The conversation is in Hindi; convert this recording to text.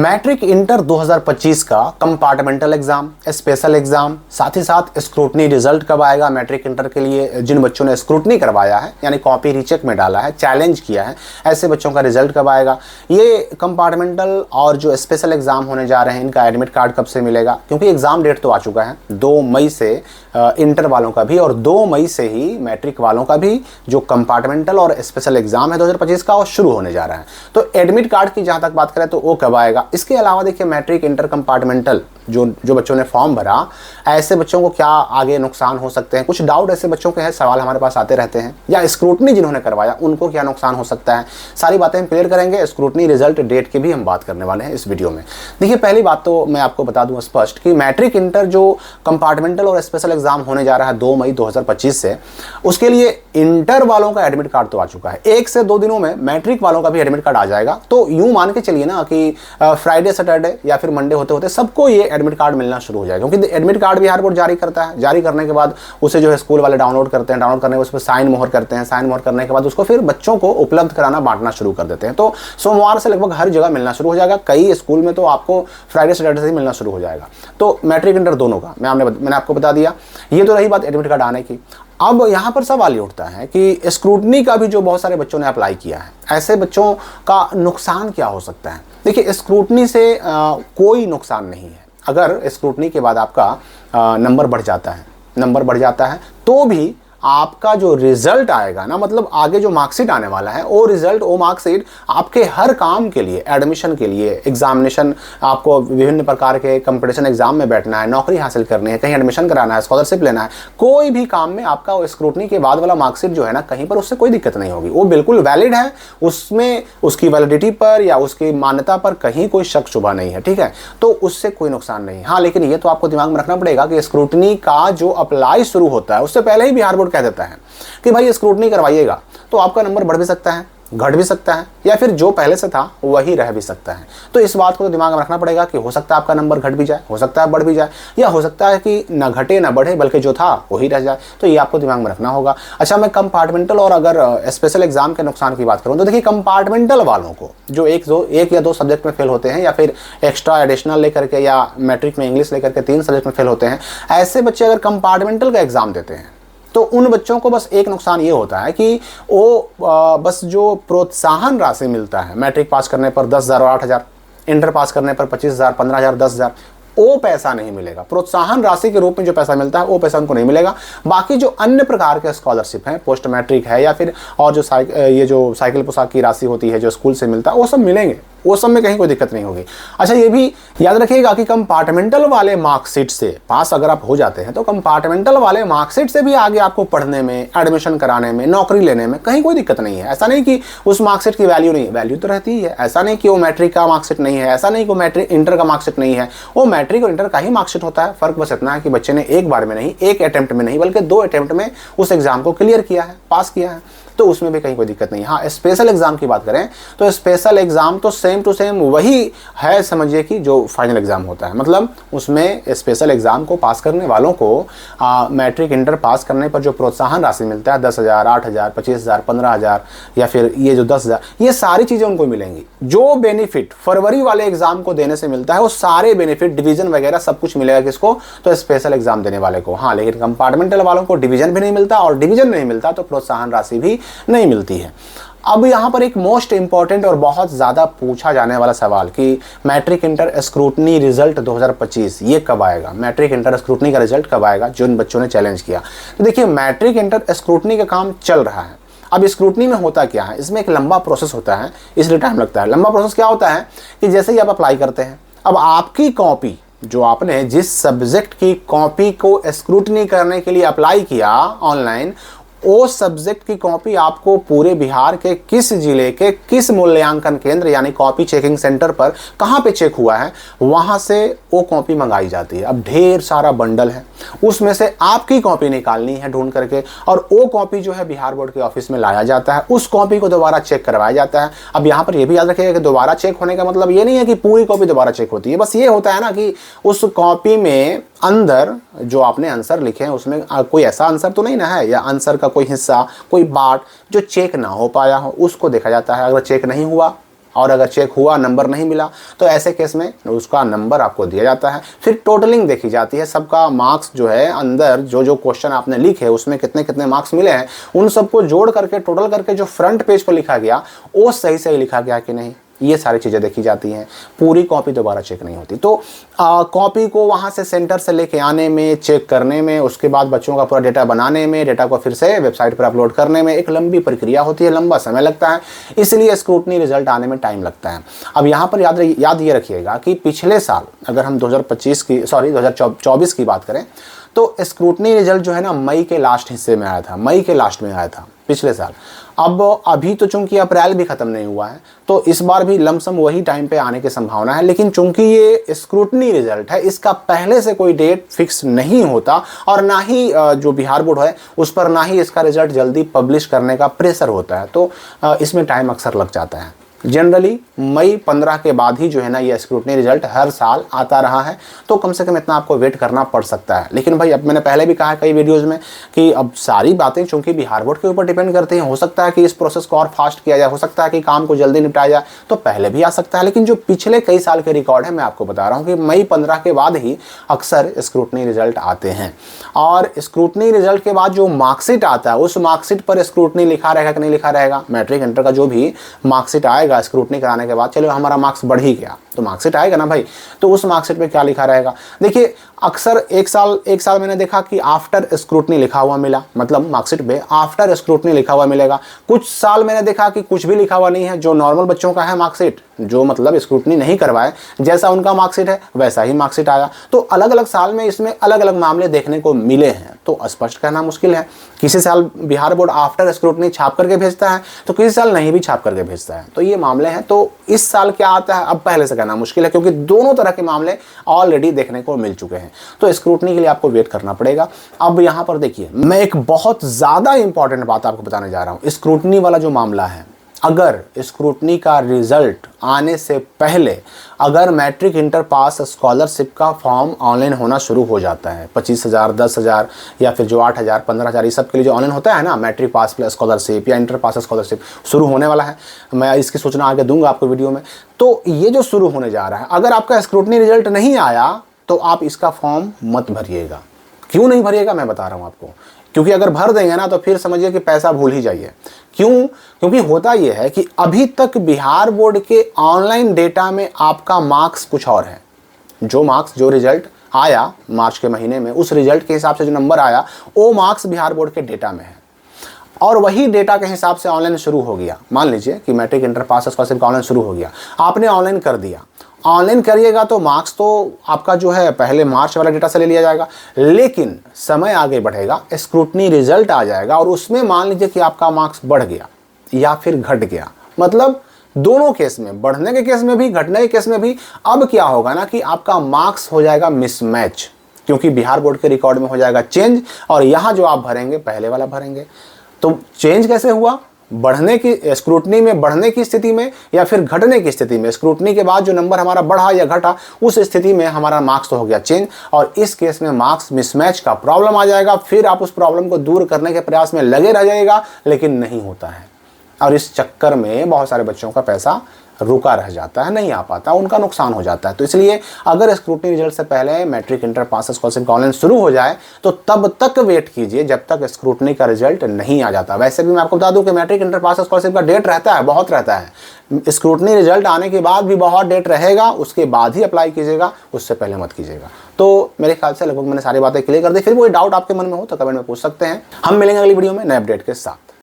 मैट्रिक इंटर 2025 का कंपार्टमेंटल एग्जाम, स्पेशल एग्जाम, साथ ही साथ स्क्रूटनी रिजल्ट कब आएगा मैट्रिक इंटर के लिए जिन बच्चों ने स्क्रूटनी करवाया है यानी कॉपी रीचेक में डाला है, चैलेंज किया है, ऐसे बच्चों का रिजल्ट कब आएगा। ये कंपार्टमेंटल और जो स्पेशल एग्जाम होने जा रहे हैं इनका एडमिट कार्ड कब से मिलेगा, क्योंकि एग्जाम डेट तो आ चुका है 2 मई से इंटर वालों का भी और 2 मई से ही मैट्रिक वालों का भी जो कंपार्टमेंटल और स्पेशल एग्जाम है 2025 का वो शुरू होने जा रहा है। तो एडमिट कार्ड की जहाँ तक बात करें तो वो कब आएगा। इसके अलावा देखिए मैट्रिक इंटर कंपार्टमेंटल जो बच्चों ने फॉर्म भरा, ऐसे बच्चों को क्या आगे नुकसान हो सकते हैं, कुछ डाउट ऐसे बच्चों के हैं, सवाल हमारे पास आते रहते हैं, या स्क्रूटनी जिन्होंने करवाया उनको क्या नुकसान हो सकता है, सारी बातें हम क्लियर करेंगे। स्क्रूटनी रिजल्ट डेट की भी हम बात करने वाले हैं इस वीडियो में। देखिए पहली बात तो मैं आपको बता दूं स्पष्ट कि मैट्रिक इंटर जो कंपार्टमेंटल और स्पेशल एग्जाम होने जा रहा है 2 मई 2025 से, उसके लिए इंटर वालों का एडमिट कार्ड तो आ चुका है। 1 से 2 दिनों में मैट्रिक वालों का भी एडमिट कार्ड आ जाएगा। तो यूं मान के चलिए ना कि फ्राइडे सैटरडे या फिर मंडे होते होते सबको ये एडमिट कार्ड मिलना शुरू हो जाएगा, क्योंकि एडमिट कार्ड बिहार बोर्ड जारी करता है। जारी करने के बाद उसे जो है स्कूल वाले डाउनलोड करते हैं, डाउनलोड करने के उस पर साइन मोहर करते हैं, साइन मोहर करने के बाद उसको फिर बच्चों को उपलब्ध कराना, बांटना शुरू कर देते हैं। तो सोमवार से लगभग हर जगह मिलना शुरू हो जाएगा। कई स्कूल में तो आपको फ्राइडे सैटरडे से ही मिलना शुरू हो जाएगा। तो मैट्रिक इंटर दोनों का मैंने आपको बता दिया। ये तो रही बात एडमिट कार्ड आने की। अब यहाँ पर सवाल ये उठता है कि स्क्रूटनी का भी जो बहुत सारे बच्चों ने अप्लाई किया है, ऐसे बच्चों का नुकसान क्या हो सकता है। देखिए स्क्रूटनी से कोई नुकसान नहीं है। अगर स्क्रूटनी के बाद आपका नंबर बढ़ जाता है तो भी आपका जो रिजल्ट आएगा ना, मतलब आगे जो मार्कशीट आने वाला है वो रिजल्ट, वो मार्कशीट आपके हर काम के लिए, एडमिशन के लिए, एग्जामिनेशन, आपको विभिन्न प्रकार के कंपटीशन एग्जाम में बैठना है, नौकरी हासिल करनी है, कहीं एडमिशन कराना है, स्कॉलरशिप लेना है, कोई भी काम में आपका वो स्क्रूटनी के बाद वाला मार्कशीट जो है ना, कहीं पर उससे कोई दिक्कत नहीं होगी। वो बिल्कुल वैलिड है, उसमें उसकी वैलिडिटी पर या उसकी मान्यता पर कहीं कोई शक शुबा नहीं है, ठीक है। तो उससे कोई नुकसान नहीं। हाँ, लेकिन ये तो आपको दिमाग में रखना पड़ेगा कि स्क्रूटनी का जो अप्लाई शुरू होता है उससे पहले ही बिहार बोर्ड कह देता है कि भाई स्क्रूटनी करवाइएगा तो आपका नंबर बढ़ भी सकता है, घट भी सकता है, या फिर जो पहले से था वही रह भी सकता है। तो इस बात को तो दिमाग में रखना पड़ेगा कि हो सकता है आपका नंबर घट भी जाए, हो सकता है बढ़ भी जाए, या हो सकता है कि ना घटे ना बढ़े बल्कि जो था वही रह जाए। तो ये आपको दिमाग में रखना होगा। अच्छा, मैं कंपार्टमेंटल और अगर स्पेशल एग्जाम के नुकसान की बात करूँ तो देखिए कंपार्टमेंटल वालों को जो एक या दो सब्जेक्ट में फेल होते हैं, या फिर एक्स्ट्रा एडिशनल लेकर के, या मैट्रिक में इंग्लिश लेकर के 3 सब्जेक्ट में फेल होते हैं, ऐसे बच्चे अगर कंपार्टमेंटल का एग्जाम देते हैं तो उन बच्चों को बस एक नुकसान ये होता है कि वो बस जो प्रोत्साहन राशि मिलता है मैट्रिक पास करने पर 10,000 और 8,000, इंटर पास करने पर 25,000, 15,000, 10,000, वो पैसा नहीं मिलेगा। प्रोत्साहन राशि के रूप में जो पैसा मिलता है वो पैसा उनको नहीं मिलेगा। बाकी जो अन्य प्रकार के स्कॉलरशिप हैं, पोस्ट मैट्रिक है, या फिर और जो ये जो साइकिल पोशाक की राशि होती है जो स्कूल से मिलता है, वो सब मिलेंगे, वो सब में कहीं कोई दिक्कत नहीं होगी। अच्छा, ये भी याद रखिएगा कि कंपार्टमेंटल वाले मार्कशीट से पास अगर आप हो जाते हैं तो कंपार्टमेंटल वाले मार्कशीट से भी आगे आपको पढ़ने में, एडमिशन कराने में, नौकरी लेने में कहीं कोई दिक्कत नहीं है। ऐसा नहीं कि उस मार्कशीट की वैल्यू नहीं है, वैल्यू तो रहती ही है। ऐसा नहीं कि वो मैट्रिक का मार्कशीट नहीं है, ऐसा नहीं कि वो मैट्रिक इंटर का मार्कशीट नहीं है, वो मैट्रिक और इंटर का ही मार्कशीट होता है। फर्क बस इतना है कि बच्चे ने एक बार में नहीं, एक अटेम्प्ट में नहीं, बल्कि 2 अटेम्प्ट में उस एग्जाम को क्लियर किया है, पास किया है, तो उसमें भी कहीं कोई दिक्कत नहीं। हाँ, स्पेशल एग्जाम की बात करें तो स्पेशल एग्जाम तो सेम टू सेम वही है, समझिए कि जो फाइनल एग्जाम होता है। मतलब उसमें स्पेशल एग्जाम को पास करने वालों को मैट्रिक इंटर पास करने पर जो प्रोत्साहन राशि मिलता है 10,000, 8,000, 25,000, 15,000, या फिर ये जो 10,000, ये सारी चीजें उनको मिलेंगी। जो बेनिफिट फरवरी वाले एग्जाम को देने से मिलता है वो सारे बेनिफिट, डिवीजन वगैरह सब कुछ मिलेगा किसको, तो स्पेशल एग्जाम देने वाले को। हाँ, लेकिन कंपार्टमेंटल वालों को डिवीजन भी नहीं मिलता, और डिवीजन नहीं मिलता तो प्रोत्साहन राशि भी नहीं मिलती है। अब यहां पर एक मोस्ट इंपॉर्टेंट और बहुत ज्यादा पूछा जाने वाला सवाल कि मैट्रिक इंटर स्क्रूटनी रिजल्ट 2025 ये कब आएगा, मैट्रिक इंटर स्क्रूटनी का रिजल्ट कब आएगा, जिन बच्चों ने चैलेंज किया। तो देखिए मैट्रिक इंटर स्क्रूटनी का काम चल रहा है। अब स्क्रूटनी में होता क्या है, इसमें एक लंबा प्रोसेस होता है, इसलिए टाइम लगता है। लंबा प्रोसेस क्या होता है कि जैसे ही आप अप्लाई करते हैं, अब आपकी कॉपी, जो आपने जिस सब्जेक्ट की कॉपी को स्क्रूटनी करने के लिए अप्लाई किया ऑनलाइन, वो सब्जेक्ट की कॉपी आपको पूरे बिहार के किस जिले के किस मूल्यांकन केंद्र यानी कॉपी चेकिंग सेंटर पर कहाँ पे चेक हुआ है, वहाँ से वो कॉपी मंगाई जाती है। अब ढेर सारा बंडल है, उसमें से आपकी कॉपी निकालनी है ढूंढ करके, और वो कॉपी जो है बिहार बोर्ड के ऑफिस में लाया जाता है, उस कॉपी को दोबारा चेक करवाया जाता है। अब यहाँ पर यह भी याद रखिएगा कि दोबारा चेक होने का मतलब ये नहीं है कि पूरी कॉपी दोबारा चेक होती है, बस ये होता है ना कि उस कॉपी में अंदर जो आपने आंसर लिखे हैं उसमें कोई ऐसा आंसर तो नहीं ना है, या आंसर का कोई हिस्सा, कोई पार्ट जो चेक ना हो पाया हो, उसको देखा जाता है। अगर चेक नहीं हुआ और अगर चेक हुआ नंबर नहीं मिला तो ऐसे केस में उसका नंबर आपको दिया जाता है। फिर टोटलिंग देखी जाती है, सबका मार्क्स जो है अंदर जो जो क्वेश्चन आपने लिखे उसमें कितने कितने मार्क्स मिले हैं उन सबको जोड़ करके टोटल करके जो फ्रंट पेज पर लिखा गया वो सही सही लिखा गया कि नहीं, ये सारी चीज़ें देखी जाती हैं। पूरी कॉपी दोबारा चेक नहीं होती। तो कॉपी को वहाँ से सेंटर से लेके आने में, चेक करने में, उसके बाद बच्चों का पूरा डेटा बनाने में, डेटा को फिर से वेबसाइट पर अपलोड करने में एक लंबी प्रक्रिया होती है, लंबा समय लगता है, इसलिए स्क्रूटनी रिजल्ट आने में टाइम लगता है। अब यहाँ पर याद ये रखिएगा कि पिछले साल अगर हम 2024 की बात करें तो स्क्रूटनी रिजल्ट जो है ना मई के लास्ट हिस्से में आया था, मई के लास्ट में आया था पिछले साल। अब अभी तो चूंकि अप्रैल भी खत्म नहीं हुआ है तो इस बार भी लमसम वही टाइम पे आने की संभावना है, लेकिन चूंकि ये स्क्रूटनी रिजल्ट है इसका पहले से कोई डेट फिक्स नहीं होता और ना ही जो बिहार बोर्ड है उस पर ना ही इसका रिजल्ट जल्दी पब्लिश करने का प्रेशर होता है, तो इसमें टाइम अक्सर लग जाता है। जनरली मई 15 के बाद ही जो है ना ये स्क्रूटनी रिजल्ट हर साल आता रहा है, तो कम से कम इतना आपको वेट करना पड़ सकता है। लेकिन भाई अब मैंने पहले भी कहा है कई वीडियोस में कि अब सारी बातें चूंकि बिहार बोर्ड के ऊपर डिपेंड करती हैं, हो सकता है कि इस प्रोसेस को और फास्ट किया जाए, हो सकता है कि काम को जल्दी निपटाया जाए, तो पहले भी आ सकता है। लेकिन जो पिछले कई साल के रिकॉर्ड है मैं आपको बता रहा हूँ कि मई 15 के बाद ही अक्सर स्क्रूटनी रिजल्ट आते हैं। और स्क्रूटनी रिजल्ट के बाद जो मार्कशीट आता है उस मार्कशीट पर स्क्रूटनी लिखा रहेगा कि नहीं लिखा रहेगा। मैट्रिक इंटर का जो भी मार्कशीट आएगा स्क्रूटनी कराने के बाद, चलो हमारा मार्क्स बढ़ ही गया तो मार्कशीट आएगा ना भाई, तो उस मार्कशीट पे क्या लिखा रहेगा। देखिए अक्सर एक साल मैंने देखा कि आफ्टर स्क्रूटनी लिखा हुआ मिला, मतलब मार्कशीट पे आफ्टर स्क्रूटनी लिखा हुआ मिलेगा। कुछ साल मैंने देखा कि कुछ भी लिखा हुआ नहीं है, जो नॉर्मल बच्चों का है मार्कशीट, जो मतलब स्क्रूटनी नहीं करवाए, जैसा उनका मार्कशीट है वैसा ही मार्कशीट आया। तो अलग अलग साल में इसमें अलग अलग मामले देखने को मिले हैं, तो स्पष्ट कहना मुश्किल है। किसी साल बिहार बोर्ड आफ्टर स्क्रूटनी छाप करके भेजता है तो किसी साल नहीं भी छाप करके भेजता है, तो ये मामले हैं। तो इस साल क्या आता है अब पहले से कहना मुश्किल है, क्योंकि दोनों तरह के मामले ऑलरेडी देखने को मिल चुके हैं, तो स्क्रूटनी के लिए आपको वेट करना पड़ेगा। अब यहां पर देखिए मैं एक बहुत ज्यादा इंपॉर्टेंट बात आपको बताने जा रहा हूं। स्क्रूटनी वाला जो मामला है, अगर स्क्रूटनी का रिजल्ट आने से पहले अगर मैट्रिक इंटर पास स्कॉलरशिप का फॉर्म ऑनलाइन होना शुरू हो जाता है, 25,000, 10,000 या फिर जो 8,000, 15,000 ये सब के लिए जो ऑनलाइन होता है ना, मैट्रिक पास प्लस स्कॉलरशिप या इंटर पास स्कॉलरशिप शुरू होने वाला है, मैं इसकी सूचना आगे दूंगा आपको वीडियो में। तो ये जो शुरू होने जा रहा है, अगर आपका स्क्रूटनी रिजल्ट नहीं आया तो आप इसका फॉर्म मत भरिएगा। क्यों नहीं भरिएगा मैं बता रहा हूँ आपको, क्योंकि अगर भर देंगे ना तो फिर समझिए कि पैसा भूल ही जाइए। क्यों? क्योंकि होता यह है कि अभी तक बिहार बोर्ड के ऑनलाइन डेटा में आपका मार्क्स कुछ और है। जो रिजल्ट आया मार्च के महीने में, उस रिजल्ट के हिसाब से जो नंबर आया वो मार्क्स बिहार बोर्ड के डेटा में है, और वही डेटा के हिसाब से ऑनलाइन शुरू हो गया। मान लीजिए कि मैट्रिक इंटर पास स्कॉलरशिप का ऑनलाइन शुरू हो गया, आपने ऑनलाइन कर दिया। ऑनलाइन करिएगा तो मार्क्स तो आपका जो है पहले मार्च वाला डेटा से ले लिया जाएगा, लेकिन समय आगे बढ़ेगा, स्क्रूटनी रिजल्ट आ जाएगा और उसमें मान लीजिए कि आपका मार्क्स बढ़ गया या फिर घट गया। मतलब दोनों केस में, बढ़ने के केस में भी घटने के केस में भी, अब क्या होगा ना कि आपका मार्क्स हो जाएगा मिसमैच, क्योंकि बिहार बोर्ड के रिकॉर्ड में हो जाएगा चेंज और यहाँ जो आप भरेंगे पहले वाला भरेंगे। तो चेंज कैसे हुआ? बढ़ने की स्क्रूटनी में बढ़ने की स्थिति में या फिर घटने की स्थिति में, स्क्रूटनी के बाद जो नंबर हमारा बढ़ा या घटा उस स्थिति में हमारा मार्क्स तो हो गया चेंज, और इस केस में मार्क्स मिसमैच का प्रॉब्लम आ जाएगा। फिर आप उस प्रॉब्लम को दूर करने के प्रयास में लगे रह जाएगा, लेकिन नहीं होता है, और इस चक्कर में बहुत सारे बच्चों का पैसा रुका रह जाता है, नहीं आ पाता, उनका नुकसान हो जाता है। तो इसलिए अगर स्क्रूटनी रिजल्ट से पहले मैट्रिक इंटर पास स्कॉलरशिप का ऑनलाइन शुरू हो जाए तो तब तक वेट कीजिए जब तक स्क्रूटनी का रिजल्ट नहीं आ जाता। वैसे भी मैं आपको बता दूं कि मैट्रिक इंटर पास स्कॉलरशिप का डेट रहता है, बहुत रहता है। स्क्रूटनी रिजल्ट आने के बाद भी बहुत डेट रहेगा, उसके बाद ही अप्लाई कीजिएगा, उससे पहले मत कीजिएगा। तो मेरे ख्याल से लगभग मैंने सारी बातें क्लियर कर दी। फिर कोई डाउट आपके मन में हो तो कमेंट में पूछ सकते हैं। हम मिलेंगे अगली वीडियो में नए अपडेट के साथ।